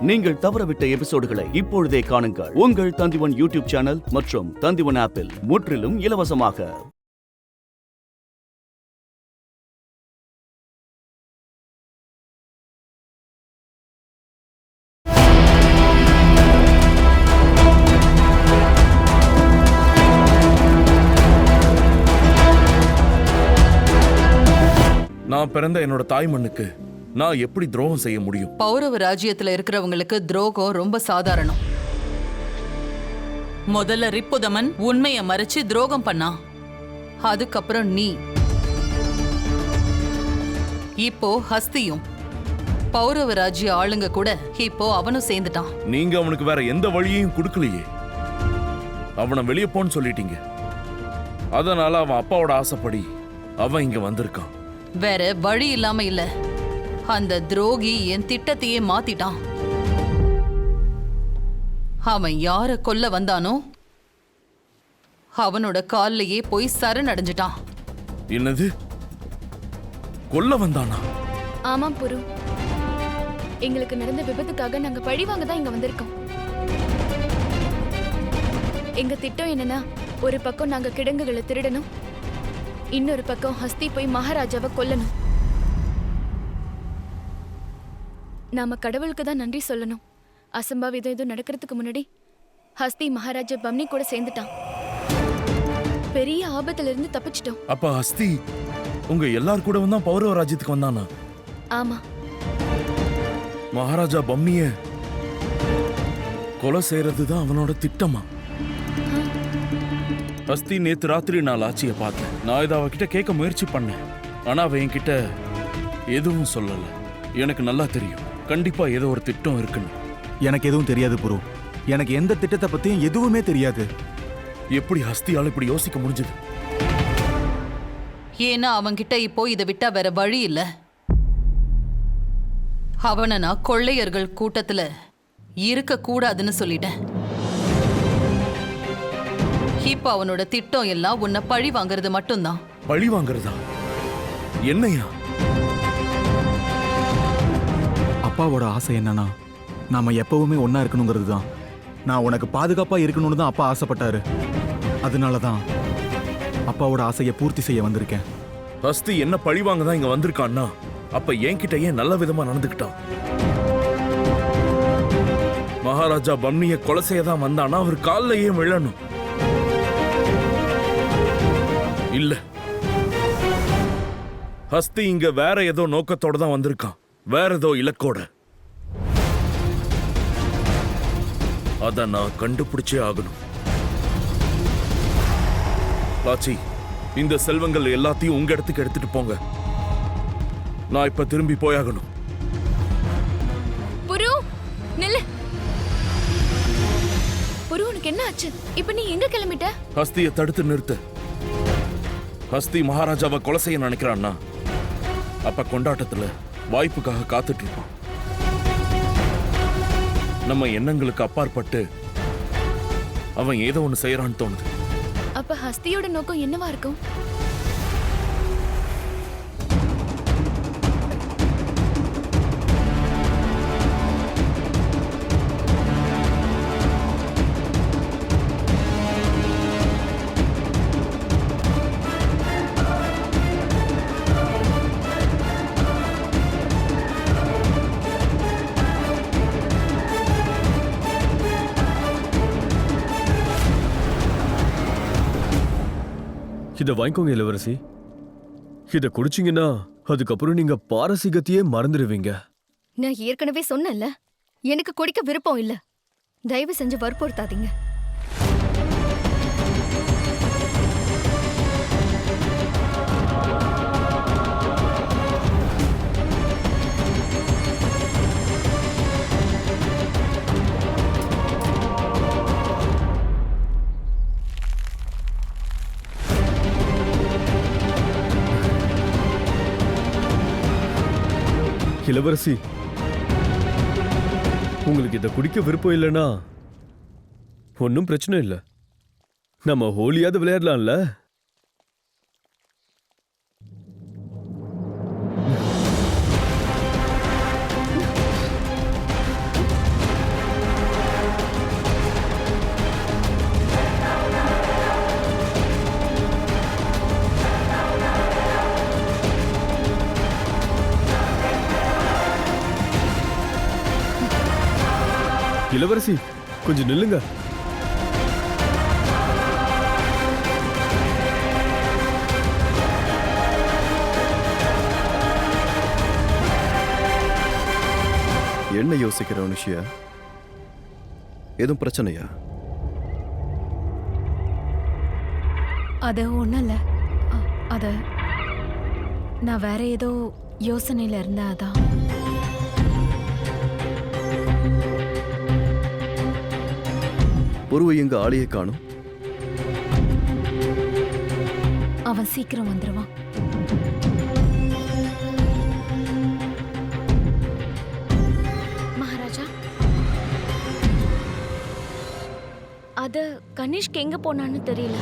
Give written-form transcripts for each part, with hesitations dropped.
நீங்கள் தவறவிட்ட எபிசோடுகளை இப்பொழுதே காணுங்கள். உங்கள் தந்திவன் யூடியூப் சேனல் மற்றும் தந்திவன் ஆப்பில் முற்றிலும் இலவசமாக. நான் பிறந்த என்னோட தாய் மண்ணுக்கு நான் எப்படி துரோகம் செய்ய முடியும்? பௌரவ ராஜ்யத்துல இருக்கிறவங்களுக்கு துரோகம் ரொம்ப சாதாரணம். முதல்ல ரிப்புதமன் உண்மையை மறைச்சு துரோகம் பண்ணா, அதுக்கப்புறம் நீ, இப்போ ஹஸ்தியும். பௌரவ ராஜ்ய ஆளுங்க கூட இப்போ அவனும் சேர்ந்துட்டான். நீங்க அவனுக்கு வேற எந்த வழியையும் கொடுக்கலையே. அவனை வெளியே போன்னு சொல்லிட்டீங்க. அதனால அவன் அப்பாவோட ஆசைப்படி அவன் இங்க வந்திருக்கான். வேற வழி இல்லாம இல்ல, அந்த துரோகி என் திட்டத்தையே மாத்திட்டான். அவன் யார கொல்ல வந்தானோ அவனோட கால்லயே போய் சரணடைஞ்சிட்டான். என்னது? கொல்ல வந்தானா? ஆமாம் புரு, எங்களுக்கு நடந்த விபத்துக்காக நாங்க பழிவாங்க தான் இங்க வந்திருக்கோம். எங்க திட்டம் என்னன்னா, ஒரு பக்கம் நாங்க கிடங்குகளை திருடணும், இன்னொரு பக்கம் ஹஸ்தி போய் மகாராஜாவை கொல்லணும். நாம கடவுளுக்கு தான் நன்றி சொல்லணும். அசம்பாவிதம் எதுவும் நடக்கிறதுக்கு முன்னாடி ஹஸ்தி மகாராஜா பம்னி கூட சேர்ந்துட்டான். பெரிய ஆபத்துல இருந்து தப்பிச்சிட்டோம். அப்ப ஹஸ்தி உங்க எல்லார் கூட வந்தா பௌரவ ராஜ்யத்துக்கு வந்தானா? ஆமா. மகாராஜா பம்னிய கொலை செய்யறதுதான் அவனோட திட்டமா? ஹஸ்தி நேத்து ராத்திரி நான் லாச்சிய பார்த்தேன். நான் இதை அவகிட்ட கேட்க முயற்சி பண்ணேன். ஆனா அவ என்கிட்ட எதுவும் சொல்லல. எனக்கு நல்லா தெரியும், கண்டிப்பா ஏதோ ஒரு திட்டம் இருக்குன்னு. எனக்கு எதுவும் தெரியாது புரு. எனக்கு எந்த திட்டத்தை பத்தியும் எதுவுமே தெரியாது. எப்படி ஹஸ்தியால இப்படி யோசிக்க முடிஞ்சது? ஏன்னா அவன்கிட்ட இப்போ இதை விட்டா வேற வழி இல்ல. அவனை நான் கொள்ளையர்கள் கூட்டத்துல இருக்க கூடாதுன்னு சொல்லிட்டேன். இப்ப அவனோட திட்டம் எல்லாம் உன்னை பழி வாங்குறது மட்டும்தான். பழி வாங்குறதா? என்னையா? அப்பாவோட ஆசை என்னன்னா, நாம எப்பவுமே ஒன்னா இருக்கணுங்கிறது தான். நான் உனக்கு பாதுகாப்பா இருக்கணும்னு தான் அப்பா ஆசைப்பட்டாரு. அதனாலதான் அப்பாவோட ஆசையை பூர்த்தி செய்ய வந்திருக்கேன். ஹஸ்தி என்ன பழி வாங்க தான் இங்க வந்திருக்கான்னா, அப்ப என்கிட்ட ஏன் நல்ல விதமா நடந்துக்கிட்டான்? மகாராஜா பம்னிய கொலை செய்ய தான் வந்தானா அவர் காலில் ஏன் விழணும்? இல்ல, ஹஸ்தி இங்க வேற ஏதோ நோக்கத்தோட தான் வந்திருக்கான், வேற ஏதோ இலக்கோட. அத நான் கண்டுபிடிச்சே ஆகணும். லாச்சி, இந்த செல்வங்கள் எல்லாத்தையும் உங்க இடத்துக்கு எடுத்துட்டு போங்க. நான் இப்ப திரும்பி போயாகணும். புரு, நில்லு. புரு, உனக்கு என்ன ஆச்சு? இப்ப நீ எங்க கிளம்பிட்ட? ஹஸ்தியை தடுத்து நிறுத்து. ஹஸ்தி மகாராஜாவை கொலை செய்ய நினைக்கிறான்னா, அப்ப கொண்டாட்டத்துல வாய்ப்புக்காக காத்துட்டு இருப்பான். நம்ம எண்ணங்களுக்கு அப்பாற்பட்டு அவன் ஏதோ ஒண்ணு செய்யறான்னு தோணுது. அப்ப ஹஸ்தியோட நோக்கம் என்னவா இருக்கும்? இதை வாங்கிக்கோங்க இளவரசி. இதை குடிச்சிங்கன்னா அதுக்கப்புறம் நீங்க பாரசீகத்தையே மறந்துடுவீங்க. நான் ஏற்கனவே சொன்னேன்ல, எனக்கு குடிக்க விருப்பம் இல்ல. தயவு செஞ்சு வற்புறுத்தாதீங்க. இளவரசி, உங்களுக்கு இதை குடிக்க விருப்பம் இல்லைன்னா ஒன்றும் பிரச்சனை இல்லை. நம்ம ஹோலியாவது விளையாடலாம்ல. இளவரசி கொஞ்சம் நில்லுங்க. என்ன யோசிக்கிற அனுஷியா? எதுவும் பிரச்சனையா? அது ஒன்றும் இல்லை. அது நான் வேற ஏதோ யோசனையில் இருந்தேன், அதான். புருவை எங்க ஆளையே காணும். அவன் சீக்கிரம் வந்துடுவான். மகாராஜா, அது கனிஷ்க் எங்க போனான்னு தெரியல.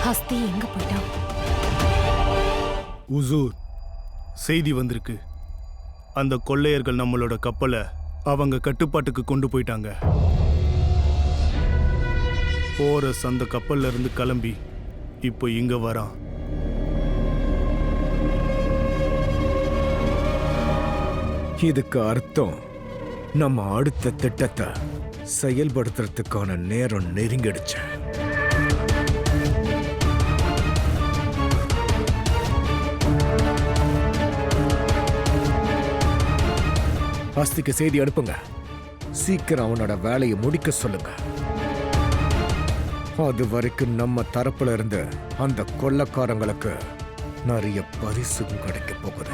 ஹஸ்தி எங்க போயிட்டான்? உசூர், செய்தி வந்திருக்கு. அந்த கொள்ளையர்கள் நம்மளோட கப்பலை அவங்க கட்டுப்பாட்டுக்கு கொண்டு போயிட்டாங்க. போரஸ் அந்த கப்பல்ல இருந்து கிளம்பி இப்போ இங்க வரான். இதுக்கு அர்த்தம் நம்ம அடுத்த திட்டத்தை செயல்படுத்துறதுக்கான நேரம் நெருங்கிடுச்சு. ஹஸ்திக்கு செய்தி அனுப்புங்க. சீக்கிரம் அவனோட வேலையை முடிக்க சொல்லுங்க. அது வரைக்கும் நம்ம தரப்புல இருந்து அந்த கொள்ளக்காரங்களுக்கு நிறைய பரிசும் கிடைக்க போகுது.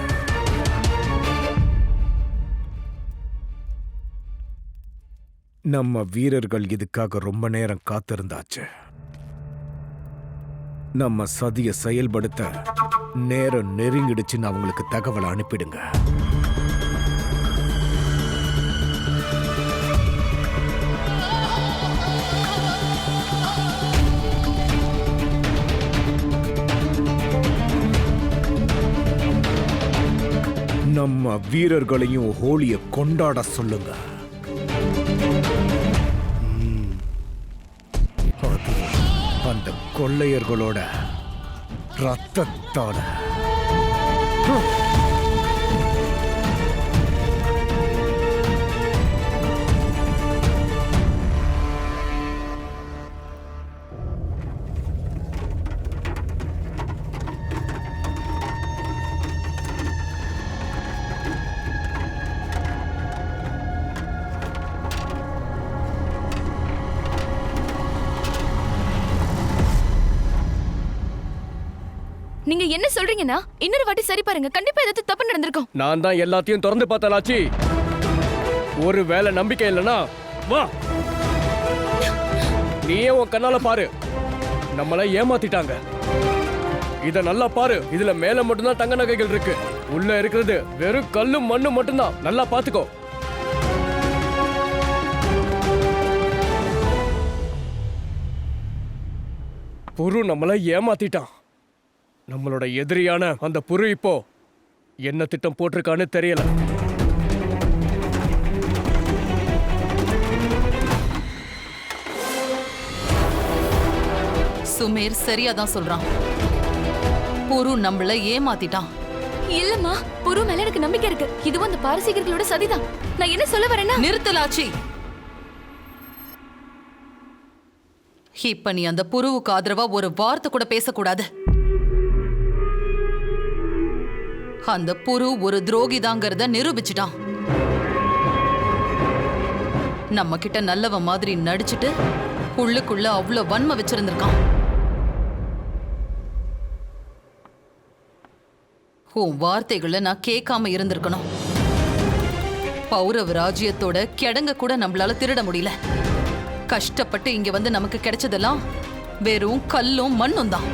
நம்ம வீரர்கள் இதுக்காக ரொம்ப நேரம் காத்திருந்தாச்சு. நம்ம சதியை செயல்படுத்த நேரம் நெருங்கிடுச்சுன்னு அவங்களுக்கு தகவல் அனுப்பிடுங்க. நம்ம வீரர்களையும் ஹோலிய கொண்டாட சொல்லுங்க. அது அந்த கொள்ளையர்களோட ரத்தத்தால. நீங்க என்ன சொல்றீங்கன்னா இன்னொரு வாட்டி சரி பாருங்க. கண்டிப்பா ஏதாவது தப்பு நடந்திருக்கும். நான் தான் எல்லாத்தையும் திறந்து பார்த்தலாச்சி. ஒரு வேளை நம்பிக்கை இல்லைன்னா வா, நீயே உன் கண்ணால பாரு. நம்மள ஏமாத்திட்டாங்க. இத நல்லா பாரு. இதுல மேல மட்டும்தான் தங்க நகைகள் இருக்கு. உள்ள இருக்கிறது வெறும் கல்லும் மண்ணும் மட்டும்தான். நல்லா பாத்துக்கோ. புரு நம்மள ஏமாத்திட்டான். நம்மளோட எதிரியான அந்த புரு இப்போ என்ன திட்டம் போட்டிருக்கான்னு தெரியல. சுமேர் சரியாதான் சொல்றான். புரு நம்மள ஏமாத்திட்டான். இல்லம்மா, புரு மேல எனக்கு நம்பிக்கை இருக்கு. இதுவும் அந்த பாரசீகர்களோட சதிதான். நான் என்ன சொல்ல வரேன்னா, நிறுத்தலாச்சி. இப்ப நீ அந்த புருவுக்கு ஆதரவா ஒரு வார்த்தை கூட பேசக்கூடாது. அந்த புரு ஒரு துரோகிதாங்கிறத நிரூபிச்சிட்டான். நம்ம கிட்ட நல்லவ மாதிரி நடிச்சிட்டு உள்ளுக்குள்ள அவ்வளவு வன்மை வச்சிருந்திருக்கான். உன் வார்த்தைகளை நான் கேட்காம இருந்திருக்கணும். பௌரவ ராஜ்யத்தோட கிடங்க கூட நம்மளால திருட முடியல. கஷ்டப்பட்டு இங்க வந்து நமக்கு கிடைச்சதெல்லாம் வெறும் கல்லும் மண்ணும் தான்.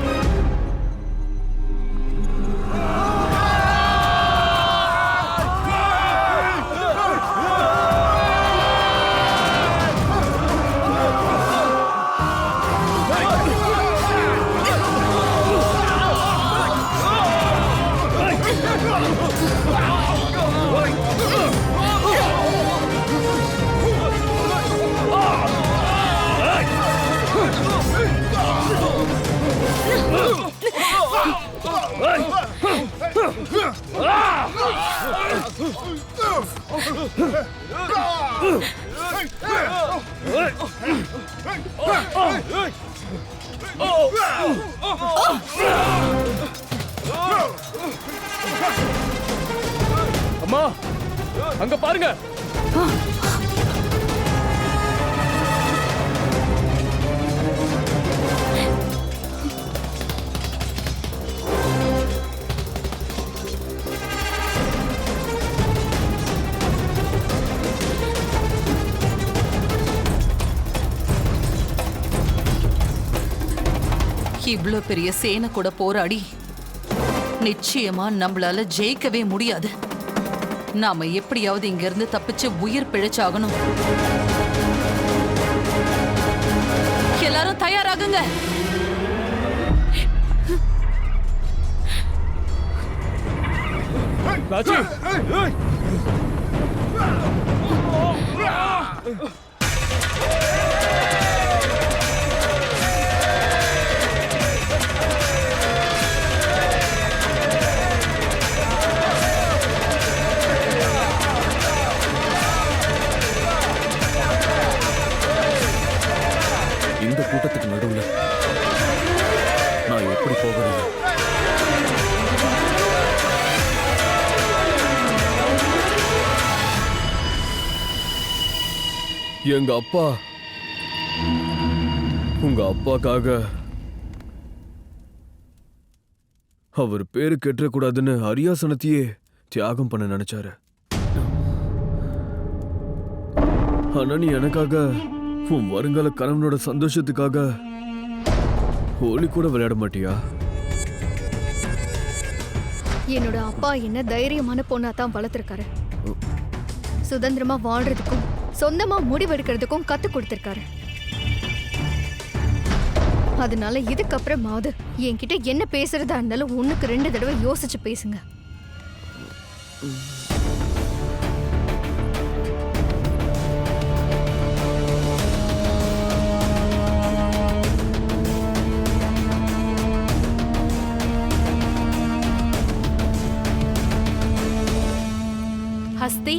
அம்மா அங்க பாருங்க. இவ்ளோ பெரிய சேனை கூட போராடி நிச்சயமா நம்மளால ஜெயிக்கவே முடியாது. நாம எப்படியாவது இங்க இருந்து தப்பிச்சு உயிர் பிழைச்சாகணும். எல்லாரும் தயாராகுங்க. ராஜி இந்த கூட்டத்துக்கு நடுவுல நான் எப்படி போகிறது? எங்க அப்பா உங்க அப்பாக்காக அவர் பேரு கெட்டக்கூடாதுன்னு அரியாசனத்தையே தியாகம் பண்ண நினைச்சாரு. ஆனா நீ எனக்காக உன் வருங்கால கணவனோட சந்தோஷத்துக்காக ஹோலி கூட விளையாட மாட்டியா? என்னோட அப்பா என்ன தைரியமான பொண்ணா தான் வளர்த்திருக்காரு. சுதந்திரமா வாழ்றதுக்கும் சொந்தமா முடிவெடுக்கிறதுக்கும் கத்து கொடுத்திருக்காரு. அதனால இதுக்கப்புறமாவது என்கிட்ட என்ன பேசுறதா இருந்தாலும் 1க்கு 2 தடவை யோசிச்சு பேசுங்க. ஹஸ்தி,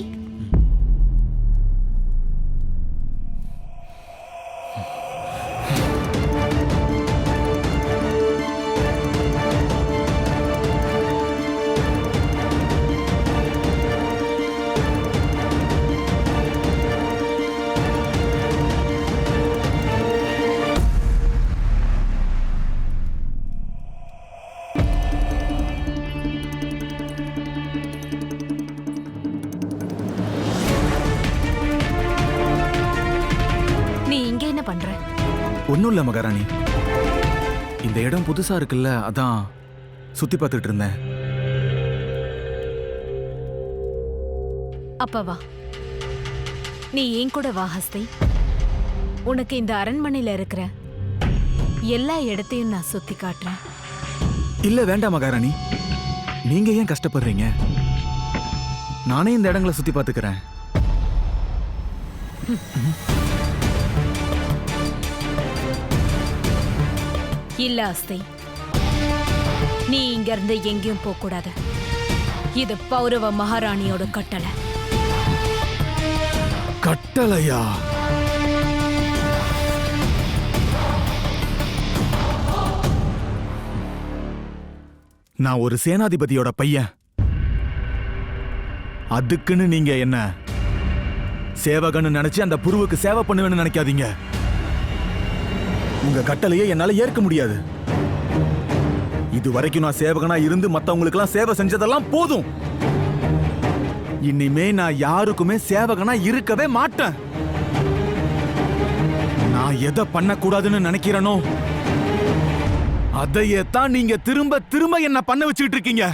ஒன்றும் இல்லை மகாராணி, இந்த இடம் புதுசா இருக்குல்ல, அதான் சுத்தி பார்த்துட்டு இருந்தேன். அப்ப வா, நீ ஏன் கூட வா ஹஸ்தி. உனக்கு இந்த அரண்மனையில இருக்கிற எல்லா இடத்தையும் நான் சுத்தி காட்டுறேன். இல்ல வேண்டாம் மகாராணி, நீங்க ஏன் கஷ்டப்படுறீங்க? நானே இந்த இடங்களை சுத்தி பார்த்துக்கிறேன். இல்ல ஹஸ்தி, நீ இங்க இருந்து எங்கேயும் போக கூடாது. இது பௌரவ மகாராணியோட கட்டளை. கட்டளையா? நான் ஒரு சேனாதிபதியோட பையன். அதுக்குன்னு நீங்க என்ன சேவகன்னு நினைச்சு அந்த புருவுக்கு சேவை பண்ணுவேன்னு நினைக்காதீங்க. உங்க கட்டளையை என்னால ஏற்க முடியாது. இது வரைக்கும் நான் சேவகனா இருந்து மத்தவங்களுக்கு எல்லாம் சேவை செஞ்சதெல்லாம் போதும். இனிமே நான் யாருக்குமே சேவகனா இருக்கவே மாட்டேன். நான் எதை பண்ணக்கூடாதுன்னு நினைக்கிறேனோ அதையே தான் நீங்க திரும்ப திரும்ப என்ன பண்ண வச்சுட்டு இருக்கீங்க.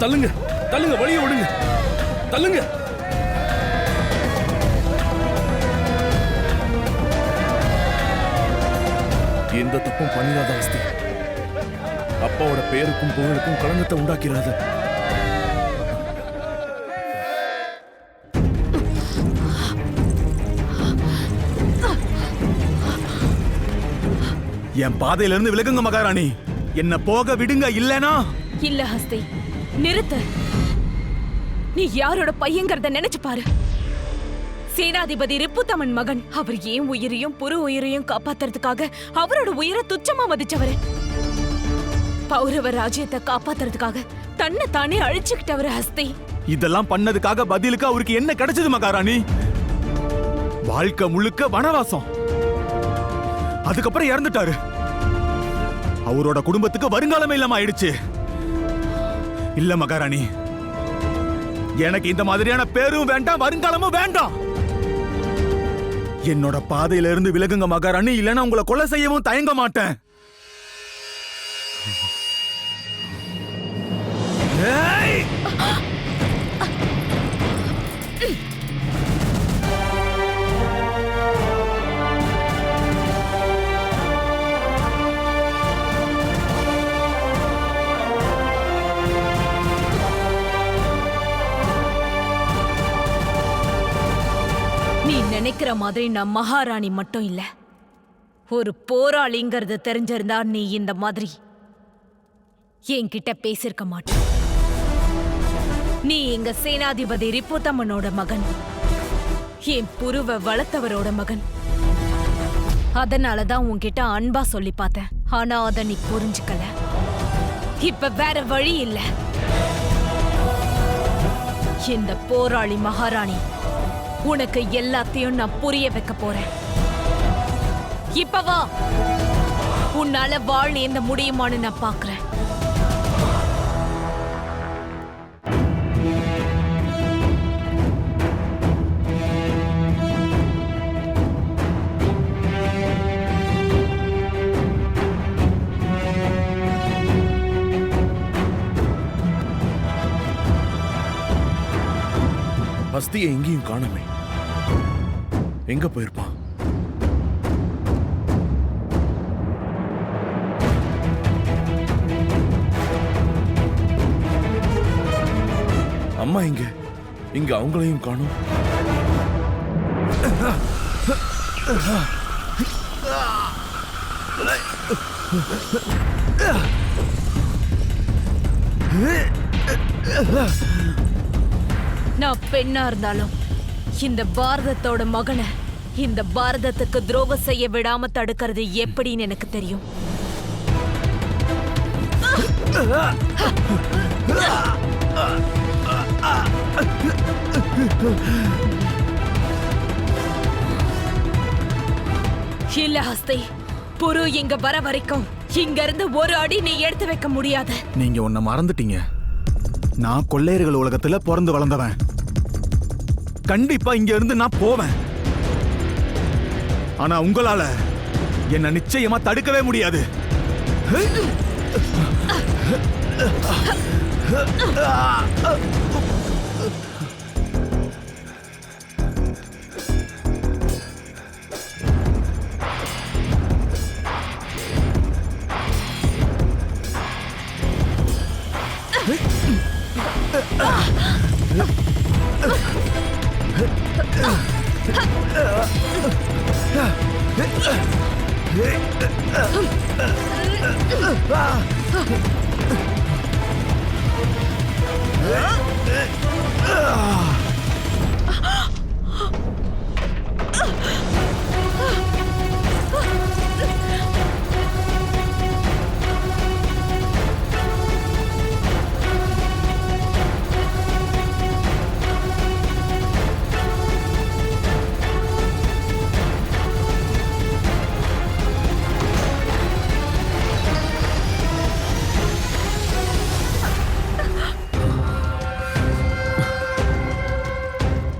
தள்ளுங்க, தள்ளுங்க, வழியை விடுங்க, தள்ளுங்க. எந்த தப்பும் பண்ணிடாத ஹஸ்தி. அப்பாவோட பேருக்கும் புகழுக்கும் களங்கத்தை உண்டாக்கிறாத. என் பாதையில இருந்து விலகுங்க மகாராணி. என்ன போக விடுங்க, இல்லனா இல்ல ஹஸ்தி, நிறுத்து. நீ யாரோட பையங்கிறத நினைச்சு பாரு. சேனாதிபதி ரிப்புதமன் மகன். அவர் ஏன் உயிரையும் புரு உயிரையும் காப்பாத்துறதுக்காக அவரோட உயிரை துச்சமா மதிச்சவரு. பௌரவ ராஜ்யத்தை காப்பாத்துறதுக்காக தன்னை தானே அழிச்சுக்கிட்டவரு ஹஸ்தி. இதெல்லாம் பண்ணதுக்காக பதிலுக்கு அவருக்கு என்ன கிடைச்சது மகாராணி? வாழ்க்கை முழுக்க வனவாசம். அதுக்கப்புறம் இறந்துட்டாரு. அவரோட குடும்பத்துக்கு வருங்காலமே இல்லாம ஆயிடுச்சு. இல்ல மகாராணி, எனக்கு இந்த மாதிரியான பேரும் வேண்டாம், வருங்காலமும் வேண்டாம். என்னோட பாதையில இருந்து விலகுங்க மகாராணி, இல்லைன்னா உங்களை கொலை செய்யவும் தயங்க மாட்டேன். ஏய்! நீ நினைக்கிற மாதிரி நான் மகாராணி மட்டும் இல்ல, ஒரு போராளிங்கிறது தெரிஞ்சிருந்தா நீ இந்த மாதிரி என்கிட்ட பேசிருக்க மாட்ட. நீ எங்க சேனாதிபதி ரிப்புதமனோட மகன், என் புருவ வளர்த்தவரோட மகன். அதனாலதான் உன்கிட்ட அன்பா சொல்லி பார்த்தேன். ஆனா அத நீ புரிஞ்சுக்கல. இப்ப வேற வழி இல்ல. இந்த போராளி மகாராணி உனக்கு எல்லாத்தையும் நான் புரிய வைக்க போறேன். இப்ப வா, உன்னால வாழ் ஏந்த முடியுமான்னு நான் பாக்குறேன். ஹஸ்தியை எங்கேயும் காணமே. எங்க போயிருப்பான்? அம்மா எங்க? இங்க அவங்களையும் காணோம். நான் பெண்ணா இருந்தாலும் இந்த பாரதத்தோட மகனை இந்த பாரதத்துக்கு துரோகம் செய்ய விடாம தடுக்கிறது எப்படின்னு எனக்கு தெரியும். இல்ல ஹஸ்தி, புரு இங்க வர வரைக்கும் இங்க இருந்து ஒரு அடி நீ எடுத்து வைக்க முடியாது. நீங்க ஒன்ன மறந்துட்டீங்க. நான் கொள்ளையர்கள் உலகத்துல பிறந்து வளர்ந்தவன். கண்டிப்பா இங்க இருந்து நான் போவேன். ஆனா உங்களால என்ன நிச்சயமா தடுக்கவே முடியாது.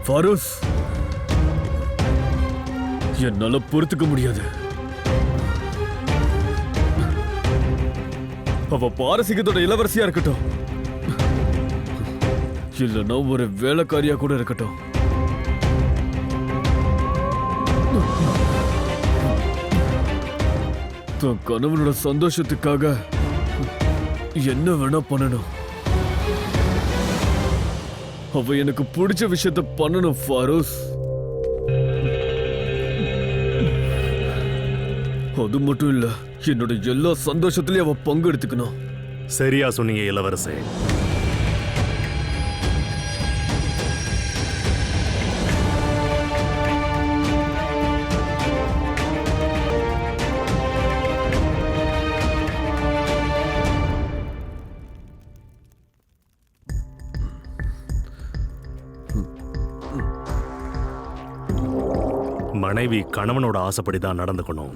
ஃபாரூஸ், என்னால பொறுத்துக்க முடியாது. அவ பாரசீகத்தோட இளவரசியா இருக்கட்டும், இல்லைன்னா ஒரு வேலைக்காரியா கூட இருக்கட்டும், தன் கணவனோட சந்தோஷத்துக்காக என்ன வேணா பண்ணணும். அவ எனக்கு பிடிச்ச விஷயத்த பண்ணணும் ஃபாரூஸ். அது மட்டும் இல்ல, என்னோட எல்லா சந்தோஷத்திலயும் அவ பங்கு எடுத்துக்கணும். சரியா சொன்னீங்க இளவரசே. மனைவி கணவனோட ஆசைப்படிதான் நடந்துக்கணும்.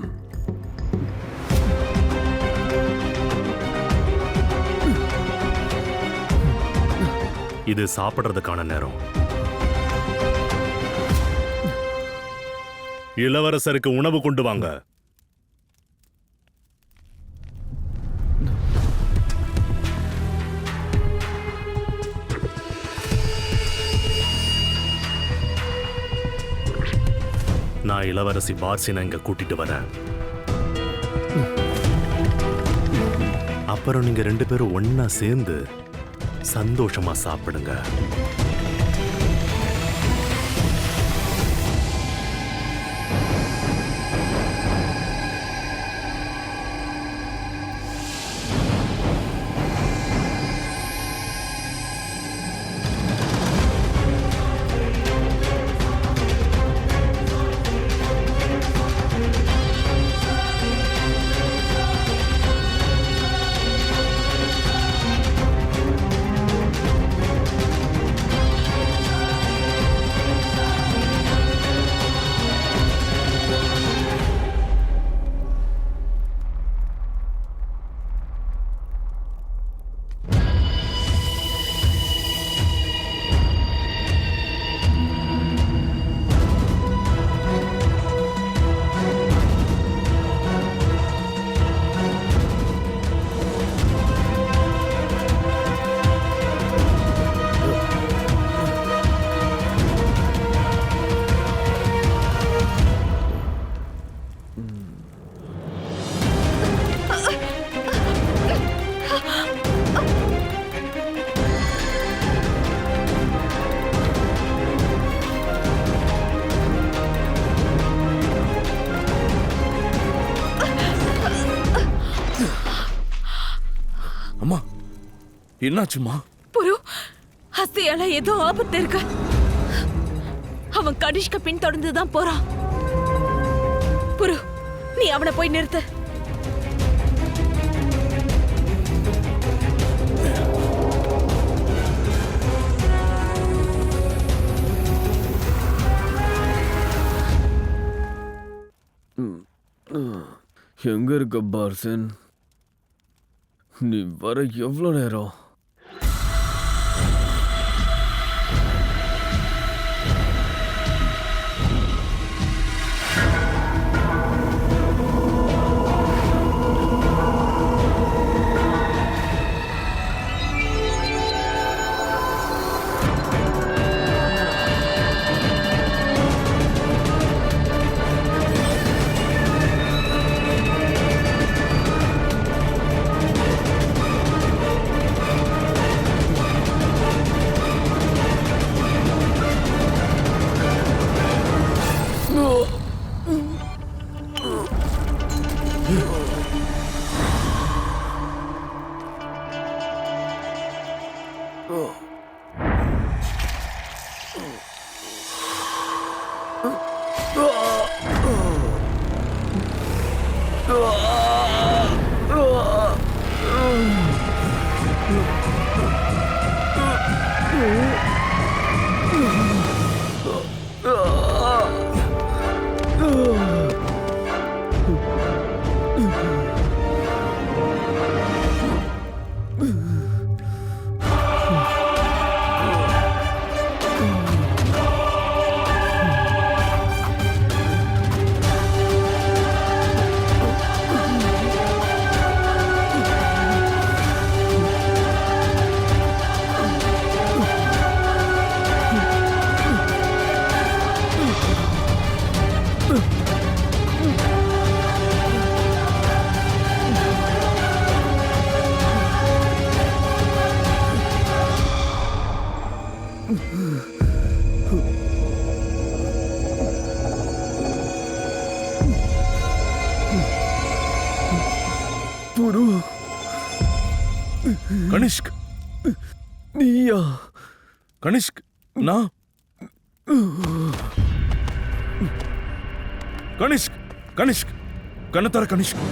இது சாப்பிடுறதுக்கான நேரம். இளவரசருக்கு உணவு கொண்டு வாங்க. நான் இளவரசி பார்சினை இங்க கூட்டிட்டு வரேன். அப்புறம் நீங்க 2 பேரும் ஒன்னா சேர்ந்து சந்தோஷமா சாப்பிடுங்க. அம்மா, என்னாச்சுமா? புரு, ஹஸ்தியால ஏதோ ஆபத்து இருக்கு. அவன் கனிஷ்க பின் தொடர்ந்துதான் போறான். புரு, நீ அவனை போய் நிறுத்து. எங்க இருக்க பார்சன்? நீ வர எவ்வளோ நேரம்? கனிஷ்க், நீயா? கனிஷ்க், நான் கனிஷ்க், கனிஷ்க், கண்ணத்தர கனிஷ்க்.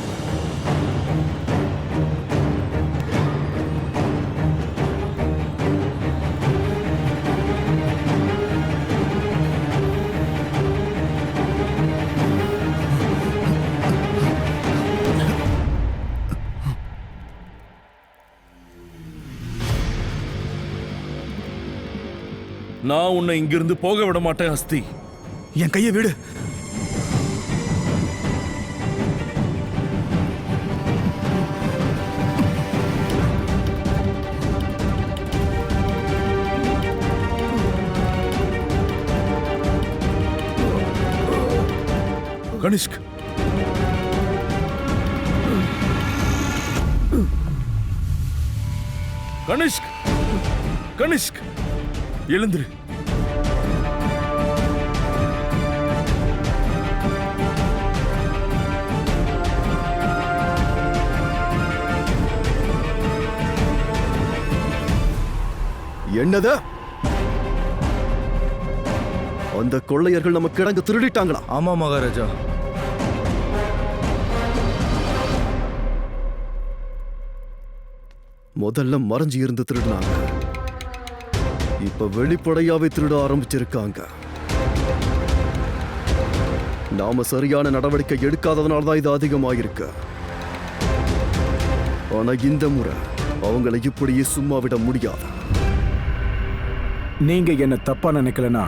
நான் உன்னை இங்கிருந்து போக விட மாட்டேன் அஸ்தி. என் கையை விடு. கனிஷ்க், கனிஷ்க், கனிஷ்க், எழுந்திரு. என்னது? அந்த கொள்ளையர்கள் நம்ம கிடங்கு திருடிட்டாங்களா? ஆமா மகாராஜா. முதல்ல மறைஞ்சு இருந்து திருடினாங்க, இப்ப வெளிப்படையாவே திருட ஆரம்பிச்சிருக்காங்க. நாம சரியான நடவடிக்கை எடுக்காததுனால தான் இது அதிகமாயிருக்கு. ஆனா இந்த முறை அவங்களை இப்படியே சும்மா விட முடியாது. நீங்க என்ன தப்பா நினைக்கலனா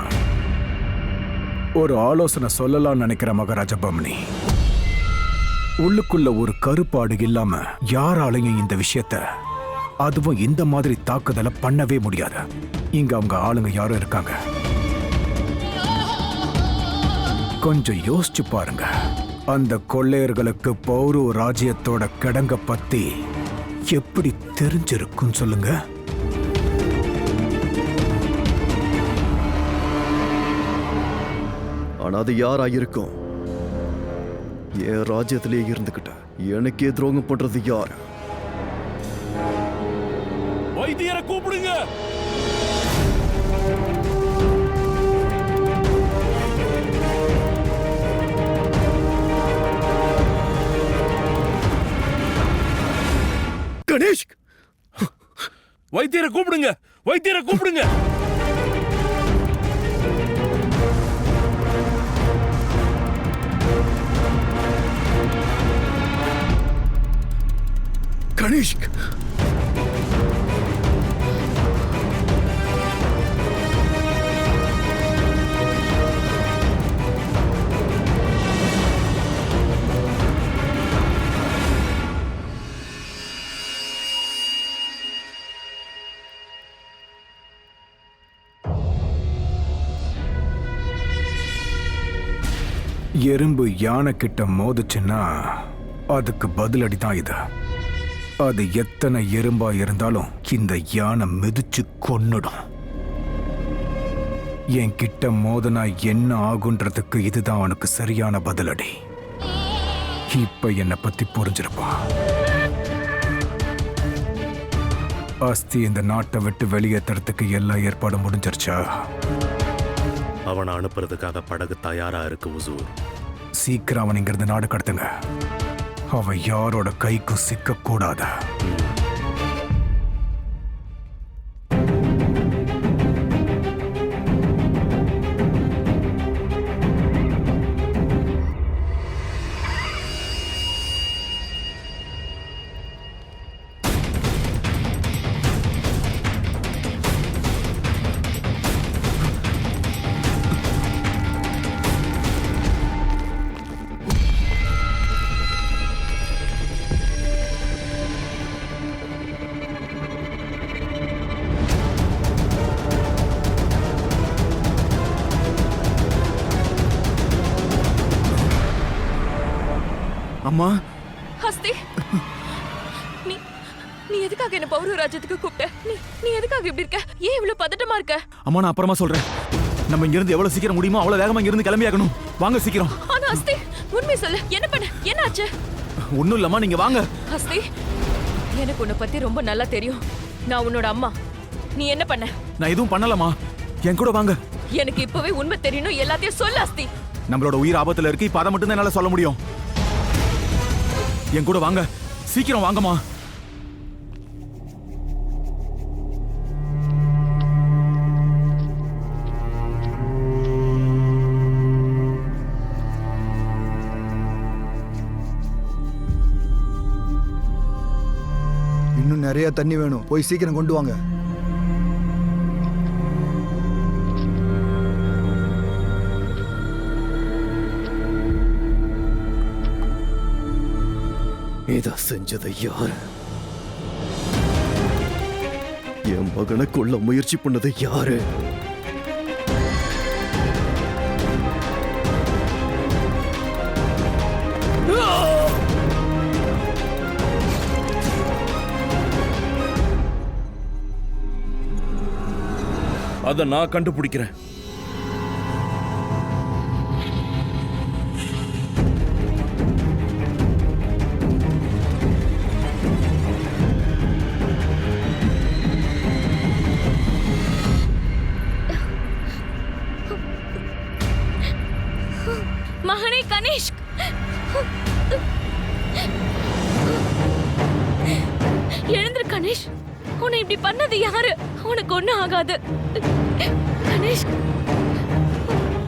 ஒரு ஆலோசனை சொல்லலாம்னு நினைக்கிற மகாராஜா பம்னி. உள்ளுக்குள்ள ஒரு கருப்பாடு இல்லாம யாராலையும் இந்த விஷயத்த, அதுவும் இந்த மாதிரி தாக்குதலை பண்ணவே முடியாது. இங்க அவங்க ஆளுங்க யாரும் இருக்காங்க. கொஞ்சம் யோசிச்சு பாருங்க. அந்த கொள்ளையர்களுக்கு பௌரு ராஜ்யத்தோட கிடங்க பத்தி எப்படி தெரிஞ்சிருக்கும் சொல்லுங்க. ஆனா அது யாராயிருக்கும்? என் ராஜ்யத்திலே இருந்துகிட்ட எனக்கே துரோகம் பண்றது யாரு? வைத்தியரை கூப்பிடுங்க. கணேஷ், வைத்தியரை கூப்பிடுங்க, வைத்தியரை கூப்பிடுங்க. கணேஷ், எறும்பு யானை கிட்ட மோதுச்சுன்னா அதுக்கு பதிலடி தான் இது. அது எத்தனை எறும்பா இருந்தாலும் இந்த யானை மிதிச்சு கொன்னுடும். என் கிட்ட மோதனா என்ன ஆகுன்றதுக்கு இதுதான் அவனுக்கு சரியான பதிலடி. இப்ப என்னை பத்தி புரிஞ்சிருப்பா. அஸ்தி இந்த நாட்டை விட்டு வெளியேற்றுறதுக்கு எல்லா ஏற்பாடும் முடிஞ்சிருச்சா? அவனை அனுப்புறதுக்காக படகு தயாரா இருக்கு உசூர். சீக்கிரம் அவன் இங்கிருந்து நாடு கடத்துங்க. அவன் யாரோட கைக்கும் சிக்க கூடாது. அம்மா, ஹஸ்தி, நீ நீ எதுக்காக என்ன பௌர ராஜ்யத்துக்கு கூப்பிட்ட? நீ எதுக்காக இப்படி இருக்க? ஏன் இவ்வளவு பதட்டமா இருக்க? அம்மா நான் அப்புறமா சொல்றேன். நம்ம இங்கிருந்து எவ்வளவு சீக்கிரம் முடியுமோ அவ்வளவு வேகமா இங்கிருந்து கிளம்பியாகணும். வாங்க சீக்கிரம். ஆனா ஹஸ்தி, உண்மை சொல்லு, என்ன பண்ண? என்னாச்சு? ஒண்ணும் இல்லம்மா, நீங்க வாங்க. ஹஸ்தி, எனக்கு உன்னை பத்தி ரொம்ப நல்லா தெரியும். நான் உன்னோட அம்மா. நீ என்ன பண்ண? நான் எதுவும் பண்ணலமா. என் கூட வாங்க. எனக்கு இப்பவே உண்மை தெரியணும். எல்லாத்தையும் சொல்லு அஸ்தி. நம்மளோட உயிர் ஆபத்துல இருக்கு. இப்ப அதை மட்டும் தான் என்னால சொல்ல முடியும். என் கூட வாங்க, சீக்கிரம் வாங்கம்மா. இன்னும் நிறைய தண்ணி வேணும், போய் சீக்கிரம் கொண்டு வாங்க. இத செஞ்சதை யாரு? என் மகனை கொல்ல முயற்சி பண்ணதை யாரு? அத நான் கண்டுபிடிக்கிறேன். மகனே கணேஷ், எழுந்திரு கணேஷ். உன்னை இப்படி பண்ணது யாரு? உனக்கு ஒண்ணும் ஆகாது கணேஷ்.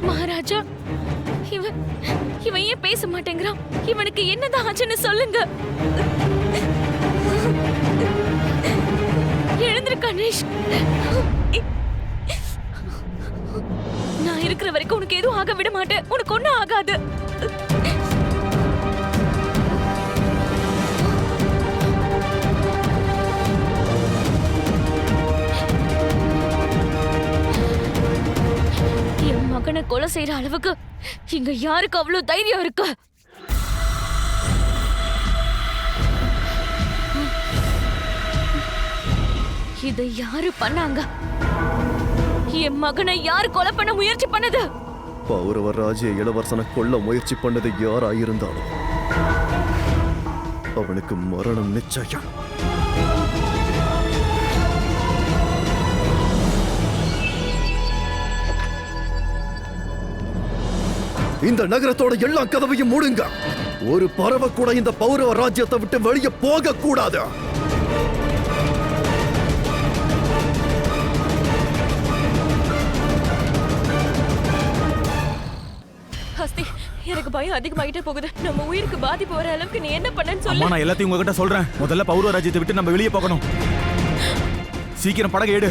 மகாராஜா, இவன் ஏன் பேச மாட்டேங்கிறான்? இவனுக்கு என்னதான் ஆச்சுன்னு சொல்லுங்க. எழுந்திரு கணேஷ். நான் இருக்கிற வரைக்கும் உனக்கு எதுவும் ஆக விட மாட்டேன். உனக்கு ஒண்ணும் ஆகாது. என் மகனை கொலை செய்யற அளவுக்கு இங்க யாருக்கு அவ்வளவு தைரியம் இருக்கு? இதை யாரு பண்ணாங்க? என் மகனை யார் கொலை பண்ண முயற்சி பண்ணது? பௌரவ ராஜ்ய இளவரசனை கொல்ல முயற்சி பண்ணது யாராயிருந்தாலும் அவனுக்கு மரணம் நிச்சயம். இந்த நகரத்தோட எல்லா கதவையும் மூடுங்க. ஒரு பறவை கூட இந்த பௌரவ ராஜ்யத்தை விட்டு வெளியே போக கூடாது. ஹஸ்தி, எனக்கு பயம் அதிகமாயிட்டே போகுது. நம்ம உயிருக்கு பாதிப்பு வர அளவுக்கு நீ என்ன பண்ணன்னு சொல்லு. நான் எல்லாத்தையும் உங்ககிட்ட சொல்றேன். முதல்ல பௌரவ ராஜ்யத்தை விட்டு நம்ம வெளியே போகணும். சீக்கிரம் படகு எடு.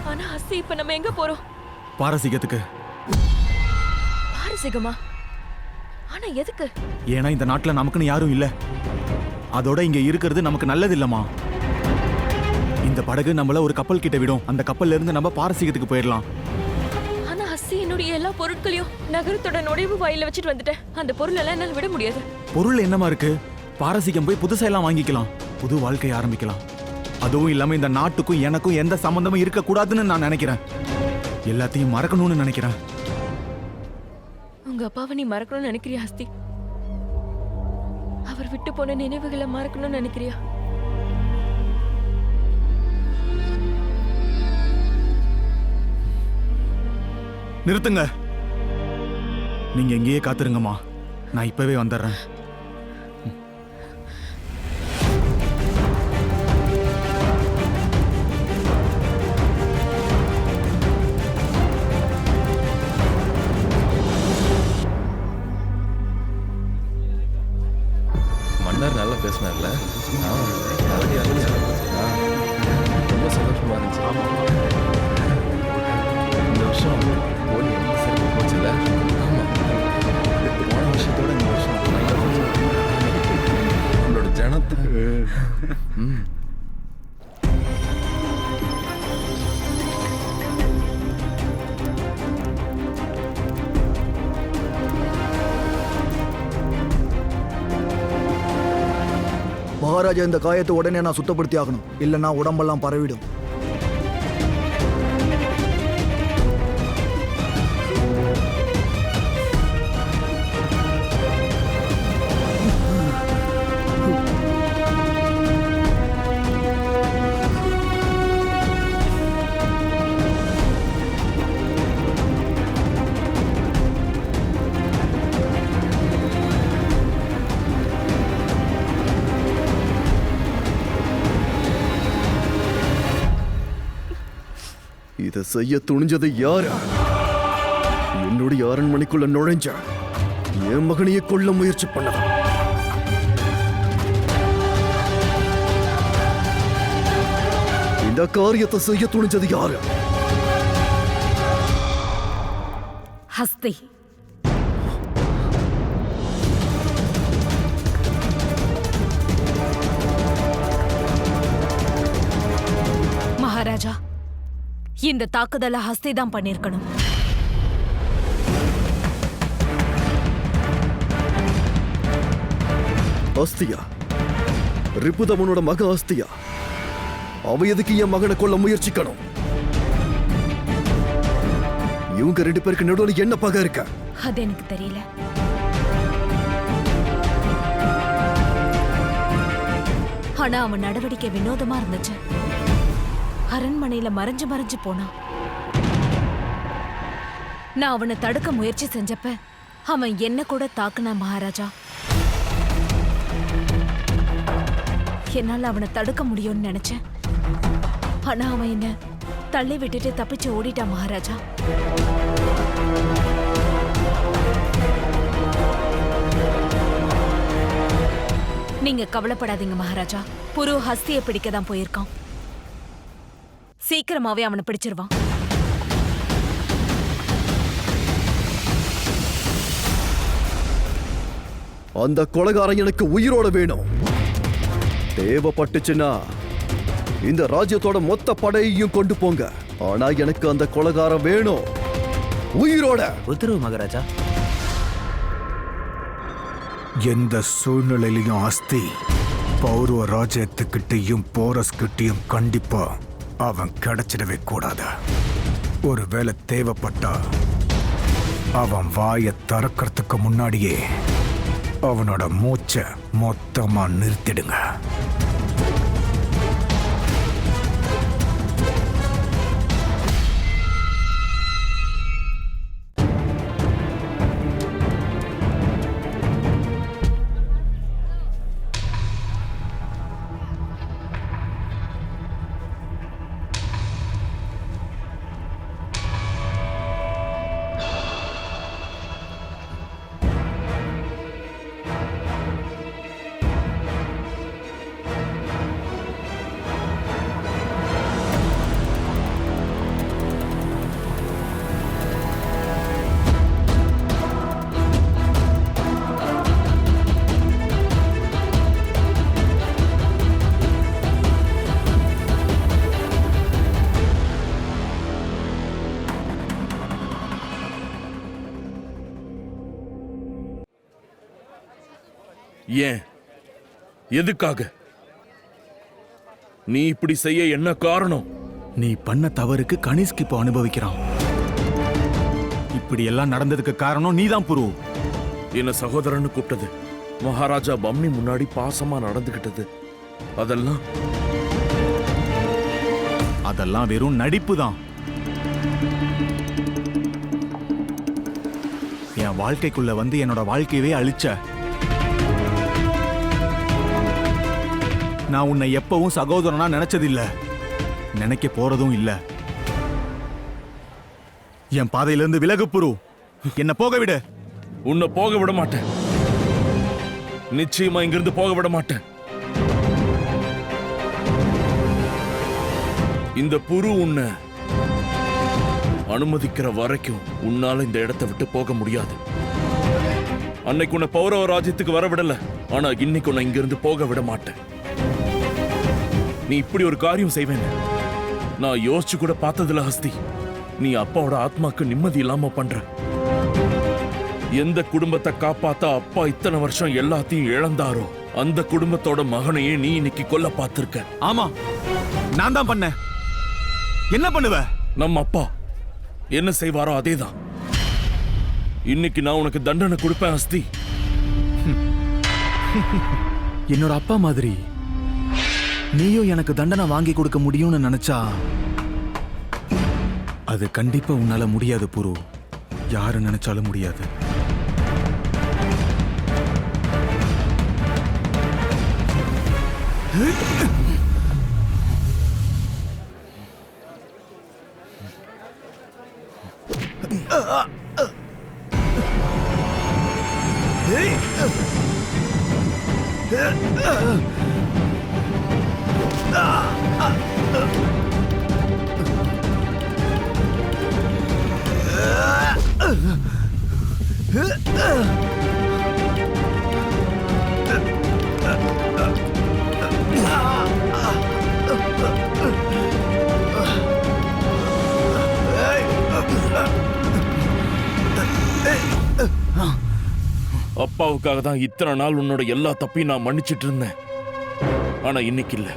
ஆனா ஹஸ்தி, இப்ப நம்ம எங்க போறோம்? பாரசீகத்துக்கு. பாரசீகமா? ஆனா எதுக்கு? ஏன்னா இந்த நாட்டுல நமக்குன்னு யாரும் இல்ல. அதோட இங்க இருக்கிறது நமக்கு நல்லது இல்லம்மா. இந்த படகு நம்மள ஒரு கப்பல் கிட்ட விடும். அந்த கப்பல்ல இருந்து நம்ம பாரசீகத்துக்கு போயிடலாம். ஆனா ஹஸ்தி, என்னுடைய எல்லா பொருட்களையும் நகரத்தோட நுழைவு வாயில வச்சுட்டு வந்துட்டேன். அந்த பொருள் எல்லாம் என்னால விட முடியாது. பொருள் என்னமா இருக்கு? பாரசீகம் போய் புதுசா எல்லாம் வாங்கிக்கலாம். புது வாழ்க்கையை ஆரம்பிக்கலாம். அதுவும் இல்லாம இந்த நாட்டுக்கும் எனக்கும் எந்த சம்பந்தமும் இருக்க கூடாதுன்னு நான் நினைக்கிறேன். எல்லாத்தையும் மறக்கணும்னு நினைக்கிறேன். உங்க அப்பாவை நீ மறக்கணும்னு நினைக்கிறியா ஹஸ்தி? அவர் விட்டு போன நினைவுகளை மறக்கணும்னு நினைக்கிறியா? நிறுத்துங்க. நீங்க எங்கேயே காத்துருங்கம்மா. நான் இப்பவே வந்துடுறேன். மன்னர் நல்லா பேசினார்ல. ரொம்ப சந்தோஷமா இருந்துச்சு. இந்த வருஷம் போலி ரொம்ப சிறப்பு போச்சுல்ல. போன வருஷத்தோட இந்த வருஷம் நல்லா போச்சு. உங்களோட ஜனத்தை மகாராஜா, இந்த காயத்தை உடனே நான் சுத்தப்படுத்தி ஆகணும். இல்லைன்னா உடம்பெல்லாம் பரவிடும். இதை செய்ய துணிஞ்சது யாரு? என்னுடைய அரண்மனைக்குள்ள நுழைஞ்ச என் மகனையே கொல்ல முயற்சி பண்ணதான். இந்த காரியத்தை செய்ய துணிஞ்சது யாரு? ஹஸ்தி. மகாராஜா, இந்த தாக்குதலை ஹஸ்தி தான் பண்ணிருக்கணும். அஸ்தியா? ரிபுதமனோட மக அஸ்தியா? அவ எதுக்கு என் மகனை கொல்ல முயற்சிக்கணும்? இவங்க 2 பேருக்கு நடுவில் என்ன பகை இருக்க? அது எனக்கு தெரியல. ஆனா அவன் நடவடிக்கை வினோதமா இருந்துச்சு. அரண்மனையில மறைஞ்சு மறைஞ்சு போனான். நான் அவனை தடுக்க முயற்சி செஞ்சப்ப அவன் என்ன கூட தாக்குனான் மகாராஜா. என்னால அவனை தடுக்க முடியும்னு நினைச்சேன். ஆனா அவன் என்ன தள்ளி விட்டுட்டு தப்பிச்சு ஓடிட்டான் மகாராஜா. நீங்க கவலைப்படாதீங்க மகாராஜா. புரு ஹஸ்தியை பிடிக்க தான் போயிருக்கான். சீக்கிரமாவே அவனை பிடிச்சிருவான். அந்த கொலைகாரன் எனக்கு உயிரோட வேணும். தேவைப்பட்டுச்சுன்னா இந்த ராஜ்யத்தோட மொத்த படையையும் கொண்டு போங்க. ஆனா எனக்கு அந்த கொலைகாரன் வேணும் உயிரோட. உத்தரவு மகாராஜா. எந்த சூழ்நிலையிலையும் அஸ்தி பௌரவ ராஜ்யத்துக்கிட்டையும் போரஸ் கிட்டையும் கண்டிப்பா அவன் கிடைச்சிடவே கூடாது. ஒருவேளை தேவைப்பட்டா அவன் வாயை திறக்கிறதுக்கு முன்னாடியே அவனோட மூச்சை மொத்தமா நிறுத்திடுங்க. ஏன்? எதுக்காக நீ இப்படி செய்ய என்ன காரணம்? நீ பண்ண தவறுக்கு கனிஷ்க் இப்போ அனுபவிக்கிறான். இப்படி எல்லாம் நடந்ததுக்கு காரணம் நீதான் புரு. என்ன சகோதரன்னு கூப்பிட்டது, மகாராஜா பம்னி முன்னாடி பாசமா நடந்துகிட்டது, அதெல்லாம் வெறும் நடிப்பு தான். என் வாழ்க்கைக்குள்ள வந்து என்னோட வாழ்க்கையவே அழிச்ச. நான் உன்னை எப்பவும் சகோதரனா நினைச்சதில்ல, நினைக்க போறதும் இல்ல. என் பாதையிலிருந்து விலகு புரு. என்ன போக விடு. உன்னை போக விட மாட்டேன். நிச்சயமா இங்கிருந்து போக விட மாட்டேன். இந்த புரு உன்னை அனுமதிக்கிற வரைக்கும் உன்னால இந்த இடத்தை விட்டு போக முடியாது. அன்னைக்கு உன்னை பௌரவ ராஜ்யத்துக்கு வர விடல, ஆனா இன்னைக்கு உன்னை இங்கிருந்து போக விட மாட்டேன். நீ இப்படி ஒரு காரியம் செய்வேன் நான் யோசிச்சு கூட பார்த்ததில்ல ஹஸ்தி. நீ அப்பாவோட ஆத்மாக்கு நிம்மதி இல்லாம பண்ற. எந்த குடும்பத்தை காப்பாத்த அப்பா இத்தனை வருஷம் எல்லாத்தையும் இழந்தாரோ அந்த குடும்பத்தோட மகனையே நீ இன்னைக்கு கொல்ல பார்த்திருக்க. ஆமா, நான் தான் பண்ணேன். என்ன பண்ணுவ? நம்ம அப்பா என்ன செய்வாரோ அதேதான். இன்னைக்கு நான் உனக்கு தண்டனை கொடுப்பேன் ஹஸ்தி. என்னோட அப்பா மாதிரி நீயும் எனக்கு தண்டனை வாங்கி கொடுக்க முடியும்னு நினைச்சா அது கண்டிப்பா உன்னால முடியாது புரு. யாரு நினைச்சாலும் முடியாது. அப்பாவுக்காக தான் இத்தனை நாள் உன்னோட எல்லா தப்பையும் நான் மன்னிச்சிட்டு இருந்தேன். ஆனா இன்னைக்கு இல்ல.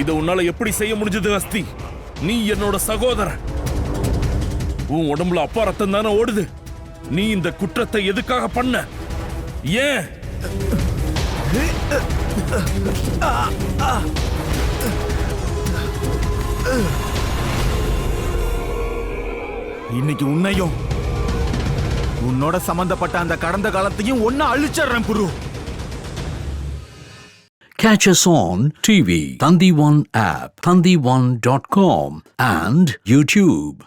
இத உன்னால எப்படி செய்ய முடிஞ்சது அஸ்தி? நீ என்னோட சகோதரன். உன் உடம்புல அப்பா ரத்தம் தானே ஓடுது. நீ இந்த குற்றத்தை எதுக்காக பண்ண? ஏன்? இன்னைக்கு உன்னையும் உன்னோட சம்பந்தப்பட்ட அந்த கடந்த காலத்தையும் ஒன்னா அழிச்சிடுறேன் புரு. Catch us on TV, Thandivan app, thandivan.com and YouTube.